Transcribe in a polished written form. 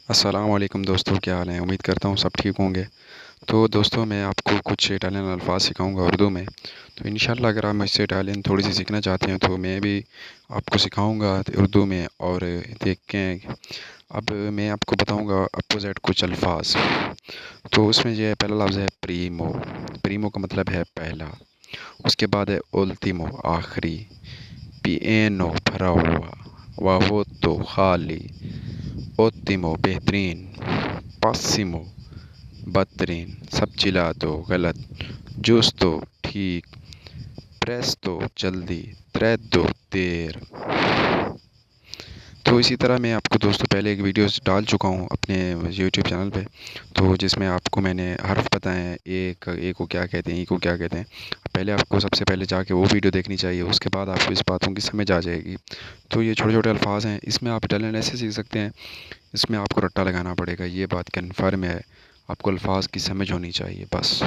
السلام علیکم دوستوں، کیا حال ہیں؟ امید کرتا ہوں سب ٹھیک ہوں گے۔ تو دوستوں، میں آپ کو کچھ اٹالین الفاظ سکھاؤں گا اردو میں۔ تو انشاءاللہ اگر آپ مجھ سے اٹالین تھوڑی سی سیکھنا چاہتے ہیں تو میں بھی آپ کو سکھاؤں گا اردو میں، اور دیکھیں اب میں آپ کو بتاؤں گا اپوزٹ کچھ الفاظ۔ تو اس میں جو ہے پہلا لفظ ہے پریمو۔ پریمو کا مطلب ہے پہلا۔ اس کے بعد ہے اولتیمو، آخری۔ پینو، بھرا ہوا۔ واوتو، خالی۔ اوتیمو، بہترین۔ پاسیمو، بدترین۔ سبچیلاتو، غلط۔ جوستو، ٹھیک۔ پریستو، جلدی۔ تریدو، دیر۔ تو اسی طرح میں آپ کو دوستوں پہلے ایک ویڈیوز ڈال چکا ہوں اپنے یوٹیوب چینل پہ، تو جس میں آپ کو میں نے حرف بتائے ہیں، اے کو کیا کہتے ہیں، ای کو کیا کہتے ہیں۔ پہلے آپ کو سب سے پہلے جا کے وہ ویڈیو دیکھنی چاہیے، اس کے بعد آپ کو اس باتوں کی سمجھ آ جائے گی۔ تو یہ چھوٹے چھوٹے الفاظ ہیں، اس میں آپ اٹالین ایسے سیکھ سکتے ہیں، اس میں آپ کو رٹا لگانا پڑے گا، یہ بات کنفرم ہے۔ آپ کو الفاظ کی سمجھ ہونی چاہیے بس۔